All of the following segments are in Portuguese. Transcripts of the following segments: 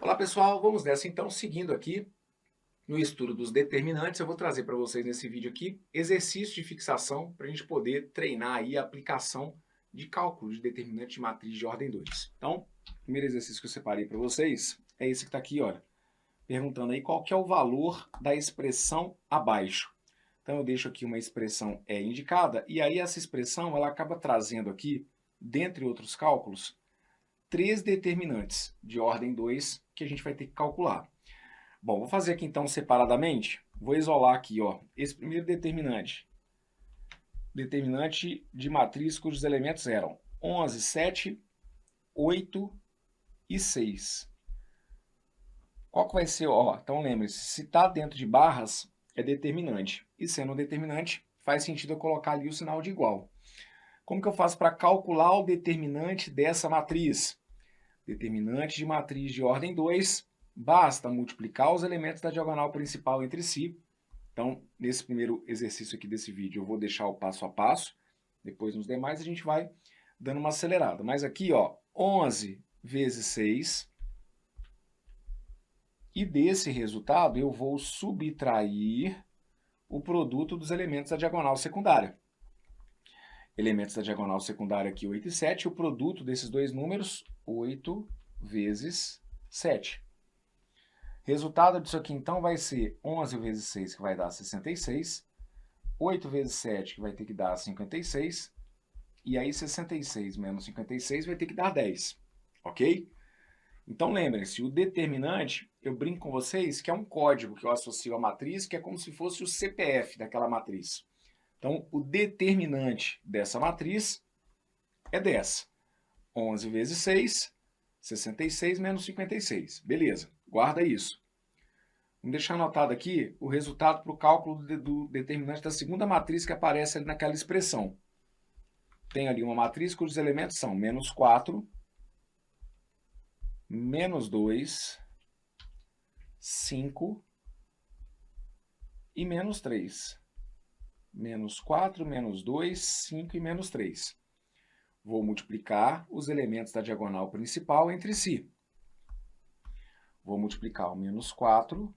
Olá pessoal, vamos nessa então, seguindo aqui no estudo dos determinantes, eu vou trazer para vocês nesse vídeo aqui exercício de fixação para a gente poder treinar aí a aplicação de cálculo de determinante de matriz de ordem 2. Então, o primeiro exercício que eu separei para vocês é esse que está aqui, olha, perguntando aí qual que é o valor da expressão abaixo. Então eu deixo aqui uma expressão indicada e aí essa expressão ela acaba trazendo aqui, dentre outros cálculos, três determinantes de ordem 2 que a gente vai ter que calcular. Bom, vou fazer aqui então separadamente. Vou isolar aqui, ó, esse primeiro determinante. Determinante de matriz cujos elementos eram 11, 7, 8 e 6. Qual que vai ser? Ó, então lembre-se, se está dentro de barras, é determinante. E sendo um determinante, faz sentido eu colocar ali o sinal de igual. Como que eu faço para calcular o determinante dessa matriz? Determinante de matriz de ordem 2, basta multiplicar os elementos da diagonal principal entre si. Então, nesse primeiro exercício aqui desse vídeo, eu vou deixar o passo a passo. Depois, nos demais, a gente vai dando uma acelerada. Mas aqui, ó, 11 vezes 6. E desse resultado, eu vou subtrair o produto dos elementos da diagonal secundária. Elementos da diagonal secundária aqui, 8 e 7. O produto desses dois números, 8 vezes 7. Resultado disso aqui, então, vai ser 11 vezes 6, que vai dar 66. 8 vezes 7, que vai ter que dar 56. E aí, 66 menos 56 vai ter que dar 10. Ok? Então, lembrem-se, o determinante, eu brinco com vocês, que é um código que eu associo à matriz, que é como se fosse o CPF daquela matriz. Então, o determinante dessa matriz é 10. 11 vezes 6, 66 menos 56. Beleza, guarda isso. Vamos deixar anotado aqui o resultado para o cálculo do determinante da segunda matriz que aparece ali naquela expressão. Tem ali uma matriz cujos elementos são menos 4, menos 2, 5 e menos 3. Menos 4, menos 2, 5 e menos 3. Vou multiplicar os elementos da diagonal principal entre si. Vou multiplicar o menos 4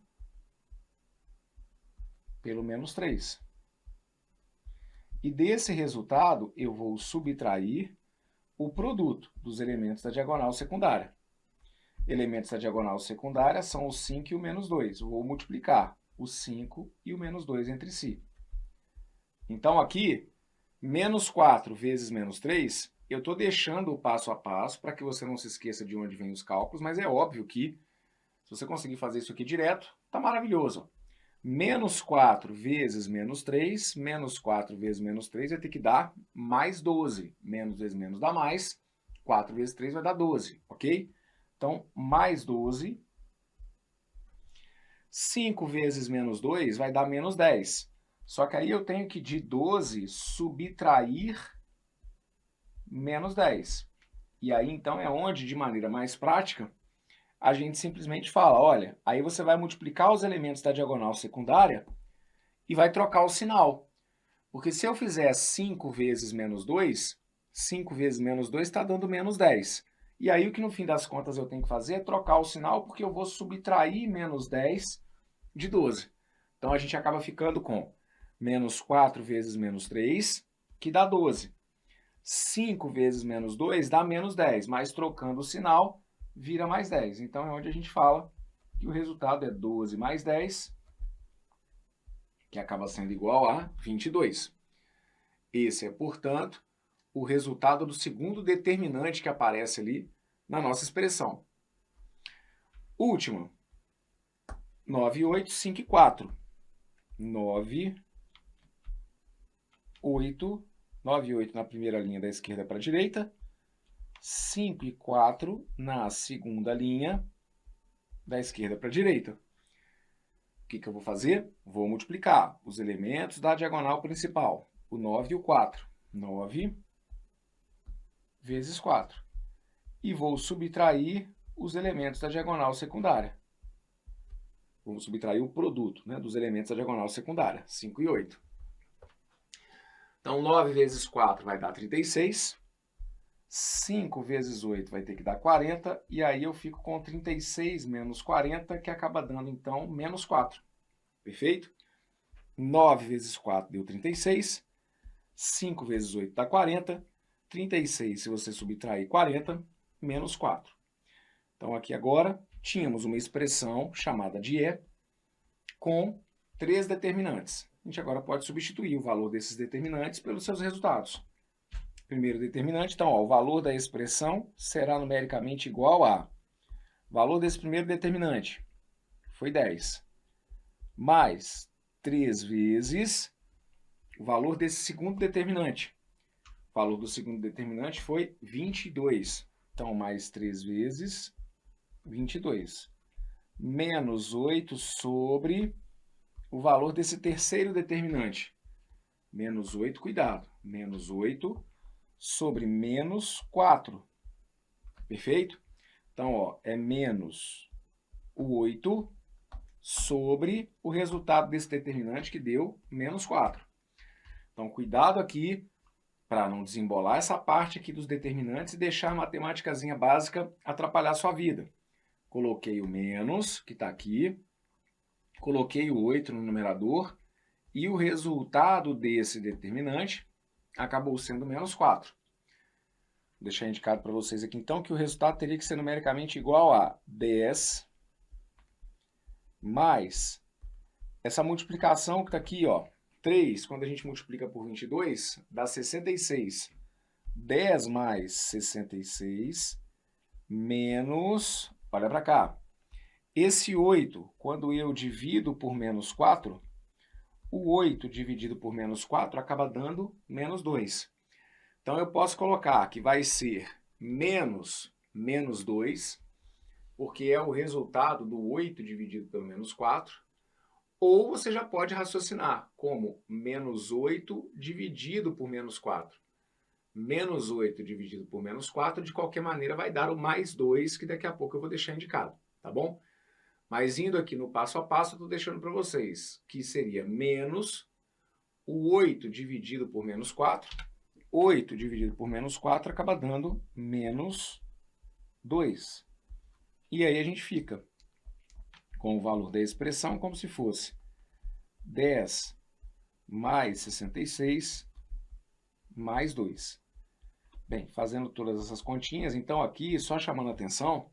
pelo menos 3. E desse resultado, eu vou subtrair o produto dos elementos da diagonal secundária. Elementos da diagonal secundária são o 5 e o menos 2. Eu vou multiplicar o 5 e o menos 2 entre si. Então, aqui, menos 4 vezes menos 3, eu estou deixando o passo a passo para que você não se esqueça de onde vêm os cálculos, mas é óbvio que, se você conseguir fazer isso aqui direto, está maravilhoso. Menos 4 vezes menos 3, menos 4 vezes menos 3 vai ter que dar mais 12. Menos vezes menos dá mais, 4 vezes 3 vai dar 12, ok? Então, mais 12. 5 vezes menos 2 vai dar menos 10. Só que aí eu tenho que de 12 subtrair menos 10. E aí, então, é onde, de maneira mais prática, a gente simplesmente fala, olha, aí você vai multiplicar os elementos da diagonal secundária e vai trocar o sinal. Porque se eu fizer 5 vezes menos 2, 5 vezes menos 2 está dando menos 10. E aí o que no fim das contas eu tenho que fazer é trocar o sinal, porque eu vou subtrair menos 10 de 12. Então a gente acaba ficando com menos 4 vezes menos 3, que dá 12. 5 vezes menos 2 dá menos 10, mas trocando o sinal, vira mais 10. Então é onde a gente fala que o resultado é 12 mais 10, que acaba sendo igual a 22. Esse é, portanto, o resultado do segundo determinante que aparece ali na nossa expressão. Último, 9, 8, 5 e 4. 9, 8, 9 e 8 na primeira linha da esquerda para a direita, 5 e 4 na segunda linha da esquerda para a direita. O que eu vou fazer? Vou multiplicar os elementos da diagonal principal, o 9 e o 4. 9 vezes 4. E vou subtrair os elementos da diagonal secundária. Vamos subtrair o produto, né, dos elementos da diagonal secundária, 5 e 8. Então, 9 vezes 4 vai dar 36. 5 vezes 8 vai ter que dar 40, e aí eu fico com 36 menos 40, que acaba dando, então, menos 4. Perfeito? 9 vezes 4 deu 36. 5 vezes 8 dá 40. 36, se você subtrair 40, menos 4. Então, aqui agora, tínhamos uma expressão chamada de E com 3 determinantes. A gente agora pode substituir o valor desses determinantes pelos seus resultados. Primeiro determinante, então, ó, o valor da expressão será numericamente igual a... valor desse primeiro determinante foi 10, mais 3 vezes o valor desse segundo determinante. O valor do segundo determinante foi 22. Então, mais 3 vezes 22. Menos 8 sobre o valor desse terceiro determinante. Menos 8, cuidado. Menos 8 sobre menos 4. Perfeito? Então, ó, é menos o 8 sobre o resultado desse determinante que deu menos 4. Então, cuidado aqui para não desembolar essa parte aqui dos determinantes e deixar a matemáticazinha básica atrapalhar a sua vida. Coloquei o menos, que está aqui, coloquei o 8 no numerador, e o resultado desse determinante acabou sendo menos 4. Vou deixar indicado para vocês aqui, então, que o resultado teria que ser numericamente igual a 10 mais essa multiplicação que está aqui, ó, 3, quando a gente multiplica por 22, dá 66. 10 mais 66 menos, olha para cá, esse 8, quando eu divido por menos 4, o 8 dividido por menos 4 acaba dando menos 2. Então, eu posso colocar que vai ser menos 2, porque é o resultado do 8 dividido pelo menos 4, ou você já pode raciocinar como menos 8 dividido por menos 4. Menos 8 dividido por menos 4, de qualquer maneira, vai dar o mais 2, que daqui a pouco eu vou deixar indicado, tá bom? Mas indo aqui no passo a passo, eu estou deixando para vocês que seria menos o 8 dividido por menos 4. 8 dividido por menos 4 acaba dando menos 2. E aí a gente fica com o valor da expressão como se fosse 10 mais 66 mais 2. Bem, fazendo todas essas continhas, então aqui, só chamando a atenção,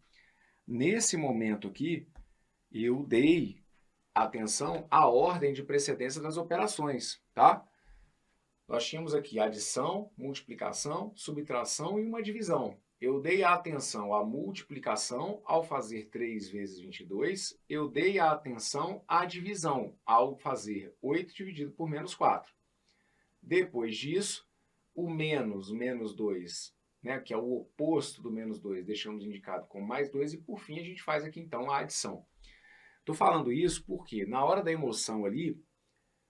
nesse momento aqui, eu dei atenção à ordem de precedência das operações, tá? Nós tínhamos aqui adição, multiplicação, subtração e uma divisão. Eu dei a atenção à multiplicação ao fazer 3 vezes 22. Eu dei a atenção à divisão ao fazer 8 dividido por menos 4. Depois disso, o menos 2, né, que é o oposto do menos 2, deixamos indicado com mais 2. E por fim, a gente faz aqui então a adição. Estou falando isso porque na hora da emoção ali,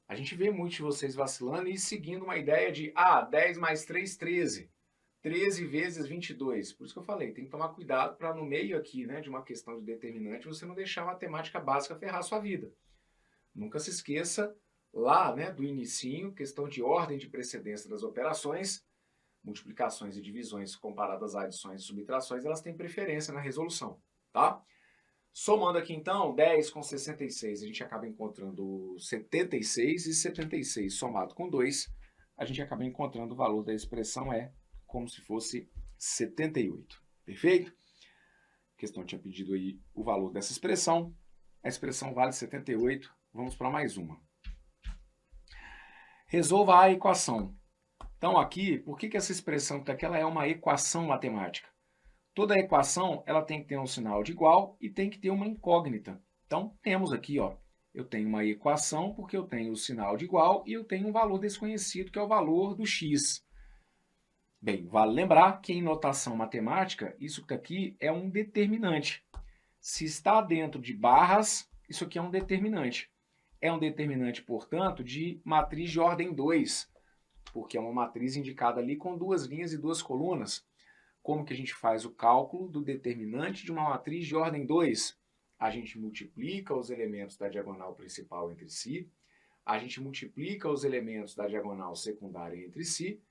a gente vê muitos de vocês vacilando e seguindo uma ideia de 10 mais 3, 13. 13 vezes 22. Por isso que eu falei, tem que tomar cuidado para no meio aqui, né, de uma questão de determinante, você não deixar a matemática básica ferrar a sua vida. Nunca se esqueça lá, né, do inicinho, questão de ordem de precedência das operações, multiplicações e divisões comparadas a adições e subtrações, elas têm preferência na resolução, tá? Somando aqui, então, 10 com 66, a gente acaba encontrando 76, e 76 somado com 2, a gente acaba encontrando o valor da expressão como se fosse 78. Perfeito? A questão tinha pedido aí o valor dessa expressão. A expressão vale 78. Vamos para mais uma. Resolva a equação. Então, aqui, por que essa expressão está aqui? Ela é uma equação matemática. Toda equação ela tem que ter um sinal de igual e tem que ter uma incógnita. Então, temos aqui, ó, eu tenho uma equação porque eu tenho o sinal de igual e eu tenho um valor desconhecido, que é o valor do x. Bem, vale lembrar que em notação matemática, isso aqui é um determinante. Se está dentro de barras, isso aqui é um determinante. É um determinante, portanto, de matriz de ordem 2, porque é uma matriz indicada ali com 2 linhas e 2 colunas. Como que a gente faz o cálculo do determinante de uma matriz de ordem 2? A gente multiplica os elementos da diagonal principal entre si, a gente multiplica os elementos da diagonal secundária entre si,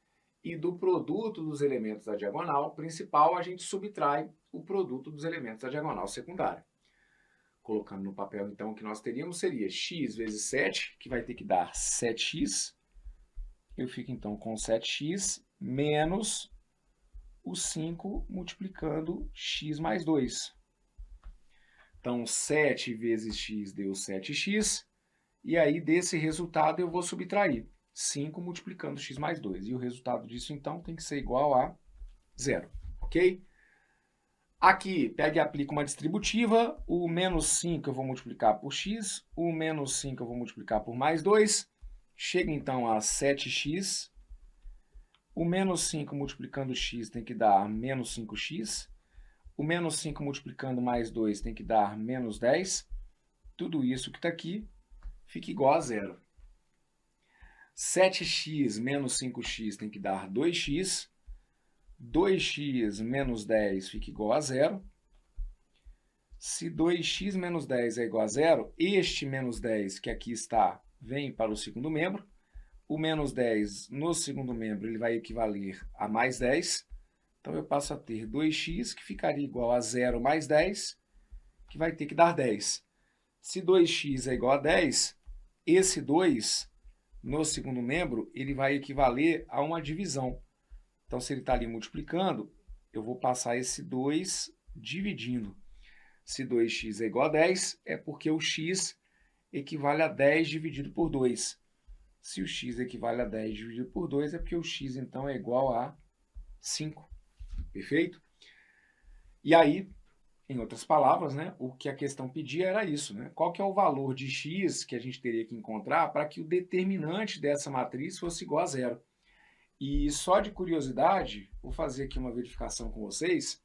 e do produto dos elementos da diagonal principal a gente subtrai o produto dos elementos da diagonal secundária. Colocando no papel, então, o que nós teríamos seria x vezes 7, que vai ter que dar 7x. Eu fico, então, com 7x menos o 5 multiplicando x mais 2. Então, 7 vezes x deu 7x. E aí, desse resultado, eu vou subtrair 5 multiplicando x mais 2. E o resultado disso, então, tem que ser igual a 0. Ok? Aqui, pega e aplica uma distributiva. O menos 5 eu vou multiplicar por x. O menos 5 eu vou multiplicar por mais 2. Chega, então, a 7x. O menos 5 multiplicando x tem que dar menos 5x. O menos 5 multiplicando mais 2 tem que dar menos 10. Tudo isso que está aqui fica igual a 0. 7x menos 5x tem que dar 2x. 2x menos 10 fica igual a 0. Se 2x menos 10 é igual a 0, este menos 10 que aqui está vem para o segundo membro. O menos 10 no segundo membro ele vai equivaler a mais 10. Então eu passo a ter 2x que ficaria igual a 0 mais 10, que vai ter que dar 10. Se 2x é igual a 10, esse 2 no segundo membro ele vai equivaler a uma divisão. Então, se ele está ali multiplicando, eu vou passar esse 2 dividindo. Se 2x é igual a 10, é porque o x equivale a 10 dividido por 2. Se o x equivale a 10 dividido por 2, é porque o x, então, é igual a 5. Perfeito? E aí, em outras palavras, né, o que a questão pedia era isso. Né? Qual que é o valor de x que a gente teria que encontrar para que o determinante dessa matriz fosse igual a 0? E só de curiosidade, vou fazer aqui uma verificação com vocês.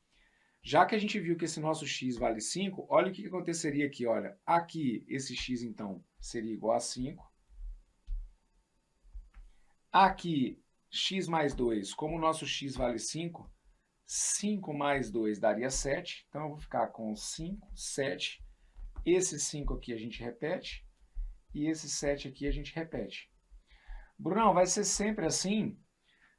Já que a gente viu que esse nosso x vale 5, olha o que aconteceria aqui. Olha, aqui esse x, então, seria igual a 5. Aqui, x mais 2, como o nosso x vale 5, 5 mais 2 daria 7. Então, eu vou ficar com 5, 7. Esse 5 aqui a gente repete. E esse 7 aqui a gente repete. Brunão, vai ser sempre assim?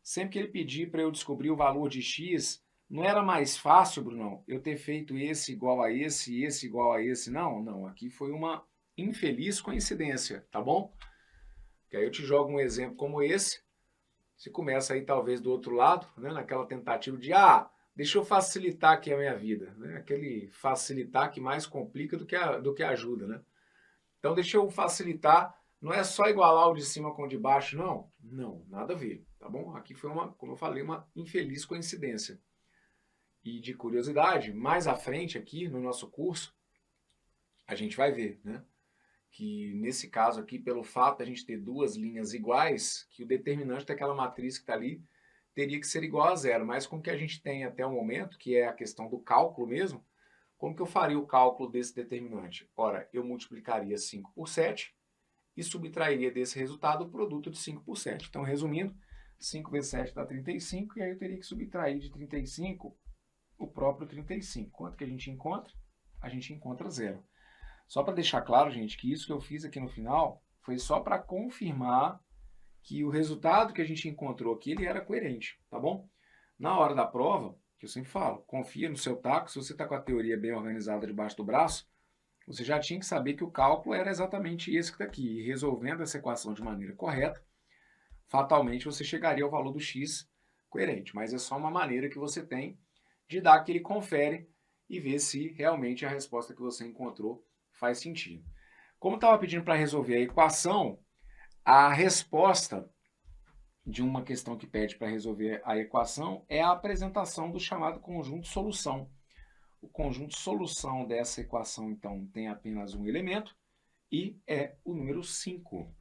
Sempre que ele pedir para eu descobrir o valor de x, não era mais fácil, Brunão, eu ter feito esse igual a esse e esse igual a esse? Não, não. Aqui foi uma infeliz coincidência, tá bom? Que aí eu te jogo um exemplo como esse. Você começa aí talvez do outro lado, né, naquela tentativa de, deixa eu facilitar aqui a minha vida. Né? Aquele facilitar que mais complica do que ajuda, né? Então deixa eu facilitar. Não é só igualar o de cima com o de baixo, não. Não, nada a ver, tá bom? Aqui foi como eu falei, uma infeliz coincidência. E de curiosidade, mais à frente aqui no nosso curso, a gente vai ver, né? Que nesse caso aqui, pelo fato de a gente ter duas linhas iguais, que o determinante daquela matriz que está ali teria que ser igual a 0. Mas com o que a gente tem até o momento, que é a questão do cálculo mesmo, como que eu faria o cálculo desse determinante? Ora, eu multiplicaria 5 por 7, e subtrairia desse resultado o produto de 5 por 7. Então, resumindo, 5 vezes 7 dá 35, e aí eu teria que subtrair de 35 o próprio 35. Quanto que a gente encontra? A gente encontra 0. Só para deixar claro, gente, que isso que eu fiz aqui no final foi só para confirmar que o resultado que a gente encontrou aqui ele era coerente, tá bom? Na hora da prova, que eu sempre falo, confia no seu taco. Se você está com a teoria bem organizada debaixo do braço, você já tinha que saber que o cálculo era exatamente esse que está aqui. E resolvendo essa equação de maneira correta, fatalmente você chegaria ao valor do x coerente. Mas é só uma maneira que você tem de dar aquele confere e ver se realmente a resposta que você encontrou faz sentido. Como estava pedindo para resolver a equação, a resposta de uma questão que pede para resolver a equação é a apresentação do chamado conjunto solução. O conjunto solução dessa equação, então, tem apenas um elemento e é o número 5.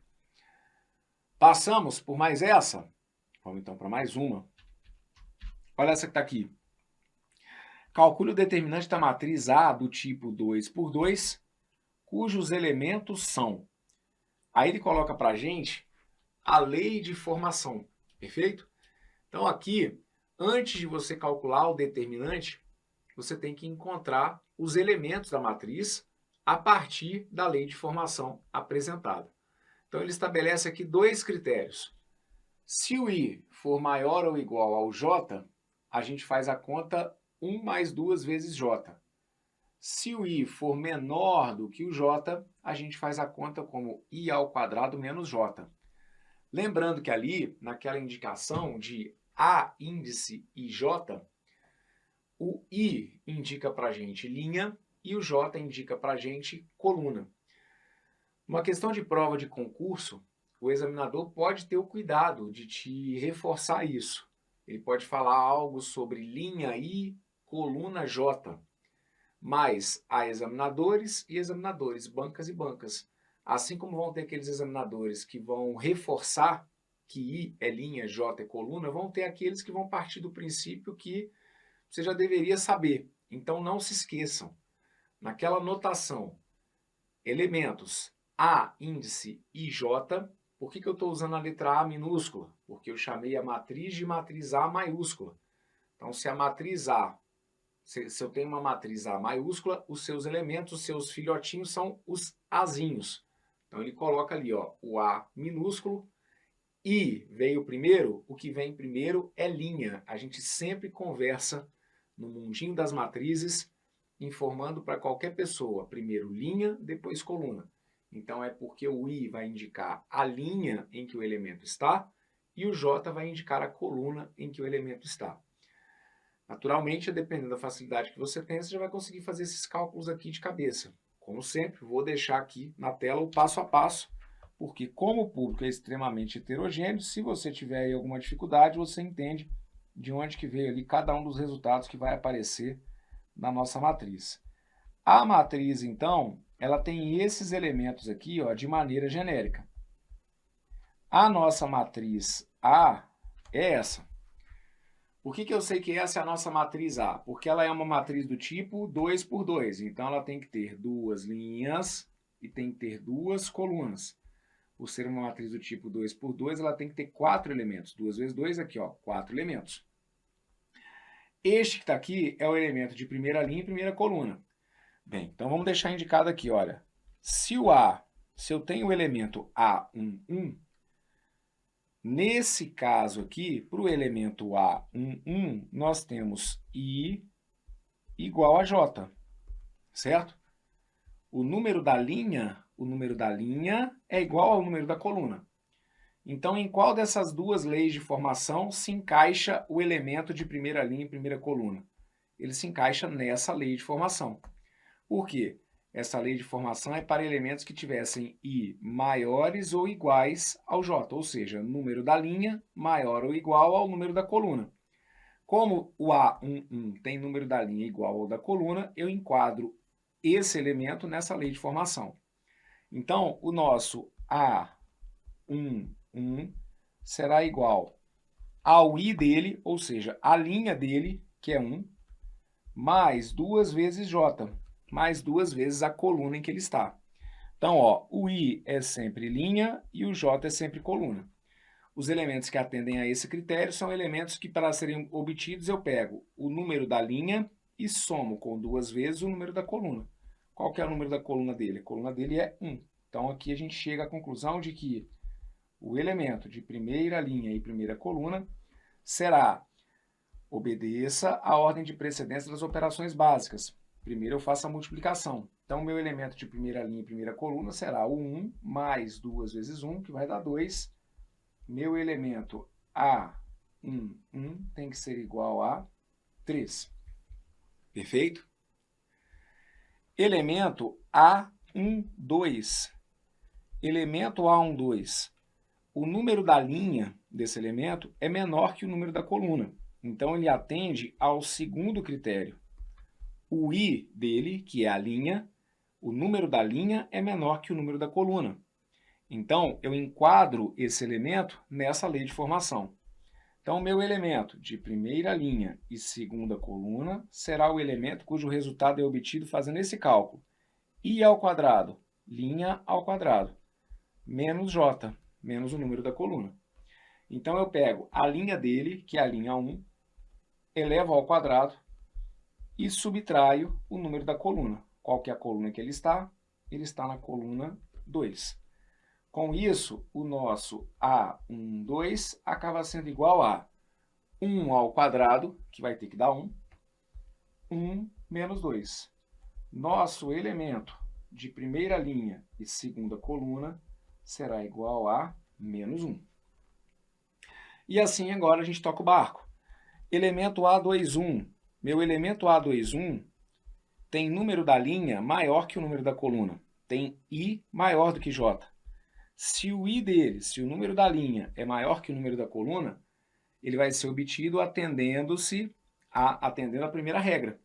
Passamos por mais essa? Vamos, então, para mais uma. Olha essa que está aqui. Calcule o determinante da matriz A do tipo 2 por 2, cujos elementos são... Aí ele coloca para a gente a lei de formação, perfeito? Então, aqui, antes de você calcular o determinante, você tem que encontrar os elementos da matriz a partir da lei de formação apresentada. Então, ele estabelece aqui dois critérios. Se o I for maior ou igual ao J, a gente faz a conta 1 mais 2 vezes J. Se o I for menor do que o J, a gente faz a conta como I ao quadrado menos J. Lembrando que ali, naquela indicação de A índice e J, o I indica para a gente linha e o J indica para a gente coluna. Uma questão de prova de concurso, o examinador pode ter o cuidado de te reforçar isso. Ele pode falar algo sobre linha I, coluna J. Mas há examinadores e examinadores, bancas e bancas. Assim como vão ter aqueles examinadores que vão reforçar que I é linha, J é coluna, vão ter aqueles que vão partir do princípio que você já deveria saber. Então não se esqueçam. Naquela notação, elementos A, índice e J. Por que eu estou usando a letra A minúscula? Porque eu chamei a matriz de matriz A maiúscula. Então, se a matriz A, se eu tenho uma matriz A maiúscula, os seus elementos, os seus filhotinhos são os Azinhos. Então, ele coloca ali, ó, o A minúsculo. I veio primeiro, o que vem primeiro é linha. A gente sempre conversa no mundinho das matrizes, informando para qualquer pessoa, primeiro linha, depois coluna. Então é porque o I vai indicar a linha em que o elemento está e o J vai indicar a coluna em que o elemento está. Naturalmente, dependendo da facilidade que você tem, você já vai conseguir fazer esses cálculos aqui de cabeça. Como sempre, vou deixar aqui na tela o passo a passo, porque como o público é extremamente heterogêneo, se você tiver aí alguma dificuldade, você entende de onde que veio ali cada um dos resultados que vai aparecer na nossa matriz. A matriz, então, ela tem esses elementos aqui, ó, de maneira genérica. A nossa matriz A é essa. Por que eu sei que essa é a nossa matriz A? Porque ela é uma matriz do tipo 2 por 2. Então, ela tem que ter duas linhas e tem que ter duas colunas. Por ser uma matriz do tipo 2 por 2, ela tem que ter 4 elementos. 2 vezes 2 aqui, ó, 4 elementos. Este que está aqui é o elemento de primeira linha e primeira coluna. Bem, então vamos deixar indicado aqui, olha. Se eu tenho o elemento A11, nesse caso aqui, para o elemento A11, nós temos I igual a J, certo? O número da linha é igual ao número da coluna. Então, em qual dessas duas leis de formação se encaixa o elemento de primeira linha e primeira coluna? Ele se encaixa nessa lei de formação. Por quê? Essa lei de formação é para elementos que tivessem I maiores ou iguais ao J, ou seja, número da linha maior ou igual ao número da coluna. Como o A11 tem número da linha igual ao da coluna, eu enquadro esse elemento nessa lei de formação. Então, o nosso A11 será igual ao I dele, ou seja, a linha dele, que é 1, mais 2 vezes J, mais 2 vezes a coluna em que ele está. Então, ó, o I é sempre linha e o J é sempre coluna. Os elementos que atendem a esse critério são elementos que, para serem obtidos, eu pego o número da linha e somo com 2 vezes o número da coluna. Qual que é o número da coluna dele? A coluna dele é 1. Então, aqui a gente chega à conclusão de que o elemento de primeira linha e primeira coluna obedeça à ordem de precedência das operações básicas. Primeiro eu faço a multiplicação. Então, o meu elemento de primeira linha e primeira coluna será o 1 mais 2 vezes 1, que vai dar 2. Meu elemento A11 tem que ser igual a 3. Perfeito? Elemento A12. Elemento A12. O número da linha desse elemento é menor que o número da coluna. Então, ele atende ao segundo critério. O I dele, que é a linha, o número da linha é menor que o número da coluna. Então, eu enquadro esse elemento nessa lei de formação. Então, o meu elemento de primeira linha e segunda coluna será o elemento cujo resultado é obtido fazendo esse cálculo. I ao quadrado, linha ao quadrado, menos J, menos o número da coluna. Então, eu pego a linha dele, que é a linha 1, elevo ao quadrado e subtraio o número da coluna. Qual que é a coluna que ele está? Ele está na coluna 2. Com isso, o nosso A12 acaba sendo igual a 1 ao quadrado, que vai ter que dar 1, 1 menos 2. Nosso elemento de primeira linha e segunda coluna será igual a menos 1. E assim agora a gente toca o barco. Elemento A21. Meu elemento A21 tem número da linha maior que o número da coluna. Tem I maior do que J. Se o I dele, se o número da linha é maior que o número da coluna, ele vai ser obtido atendendo a primeira regra.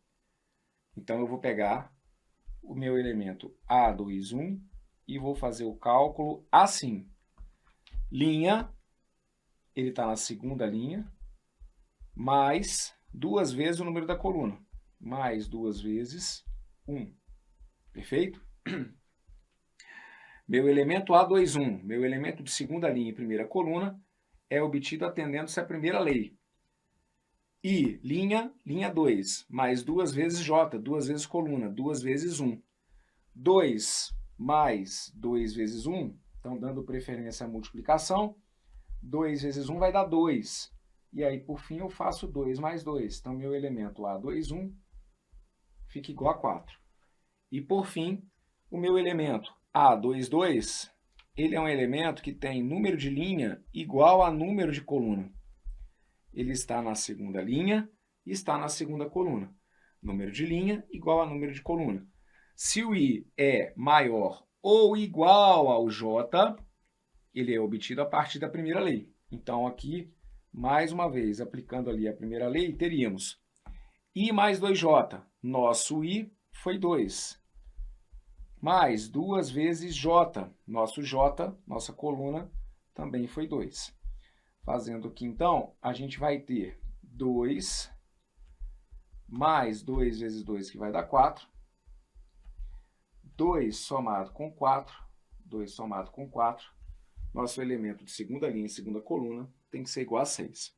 Então eu vou pegar o meu elemento A21 e vou fazer o cálculo assim. Linha, ele está na segunda linha, mais 2 vezes o número da coluna, mais 2 vezes 1. Perfeito? Meu elemento A21, meu elemento de segunda linha e primeira coluna, é obtido atendendo-se à primeira lei. I, linha 2, mais 2 vezes J, 2 vezes coluna, 2 vezes 1. 2 mais 2 vezes 1, então dando preferência à multiplicação, 2 vezes 1 vai dar 2. E aí, por fim, eu faço 2 mais 2. Então, meu elemento A21 fica igual a 4. E, por fim, o meu elemento A22, ele é um elemento que tem número de linha igual a número de coluna. Ele está na segunda linha e está na segunda coluna. Número de linha igual a número de coluna. Se o I é maior ou igual ao J, ele é obtido a partir da primeira lei. Então, aqui, mais uma vez, aplicando ali a primeira lei, teríamos I mais 2J. Nosso I foi 2. Mais 2 vezes J. Nosso J, nossa coluna, também foi 2. Fazendo aqui, então, a gente vai ter 2 mais 2 vezes 2, que vai dar 4. 2 somado com 4. 2 somado com 4. Nosso elemento de segunda linha e segunda coluna tem que ser igual a 6.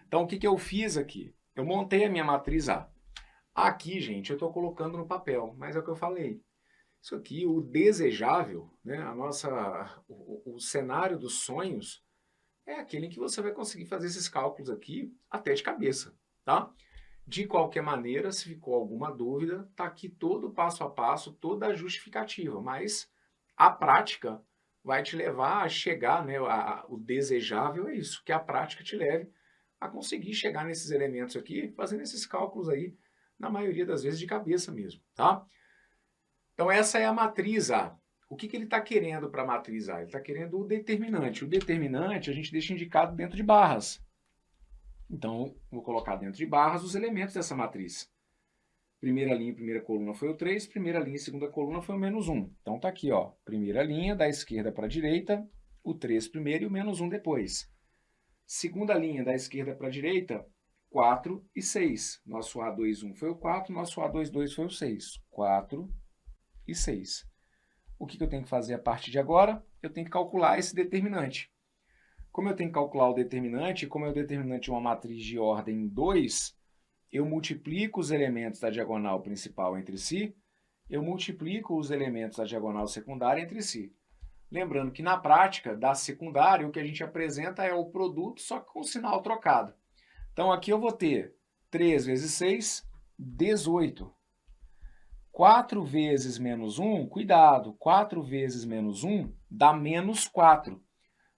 Então, o que eu fiz aqui? Eu montei a minha matriz A. Aqui, gente, eu estou colocando no papel, mas é o que eu falei. Isso aqui, o desejável, né, o cenário dos sonhos, é aquele em que você vai conseguir fazer esses cálculos aqui até de cabeça, tá? De qualquer maneira, se ficou alguma dúvida, está aqui todo o passo a passo, toda a justificativa, mas a prática vai te levar a chegar, né, o desejável é isso, que a prática te leve a conseguir chegar nesses elementos aqui, fazendo esses cálculos aí, na maioria das vezes de cabeça mesmo, tá? Então essa é a matriz A. O que ele está querendo para a matriz A? Ele está querendo o determinante. O determinante a gente deixa indicado dentro de barras. Então, vou colocar dentro de barras os elementos dessa matriz. Primeira linha e primeira coluna foi o 3, primeira linha e segunda coluna foi o menos 1. Então está aqui, ó, primeira linha, da esquerda para a direita, o 3 primeiro e o menos 1 depois. Segunda linha, da esquerda para a direita, 4 e 6. Nosso A21 foi o 4, nosso A22 foi o 6. 4 e 6. O que eu tenho que fazer a partir de agora? Eu tenho que calcular esse determinante. Como eu tenho que calcular o determinante, como é o determinante de uma matriz de ordem 2, eu multiplico os elementos da diagonal principal entre si, eu multiplico os elementos da diagonal secundária entre si. Lembrando que na prática da secundária, o que a gente apresenta é o produto, só que com o sinal trocado. Então aqui eu vou ter 3 vezes 6, 18. 4 vezes menos 1, cuidado, 4 vezes menos 1 dá menos 4.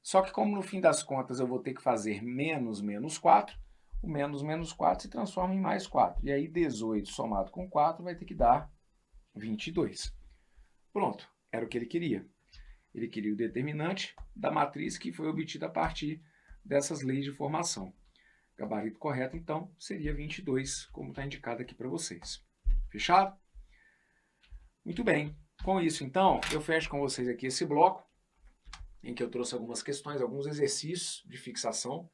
Só que como no fim das contas eu vou ter que fazer menos 4, o menos 4 se transforma em mais 4. E aí 18 somado com 4 vai ter que dar 22. Pronto, era o que ele queria. Ele queria o determinante da matriz que foi obtida a partir dessas leis de formação. O gabarito correto, então, seria 22, como está indicado aqui para vocês. Fechado? Muito bem. Com isso, então, eu fecho com vocês aqui esse bloco, em que eu trouxe algumas questões, alguns exercícios de fixação,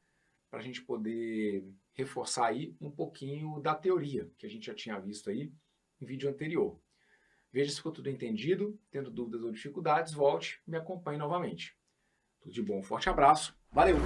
para a gente poder reforçar aí um pouquinho da teoria que a gente já tinha visto aí em vídeo anterior. Veja se ficou tudo entendido. Tendo dúvidas ou dificuldades, volte e me acompanhe novamente. Tudo de bom, um forte abraço. Valeu!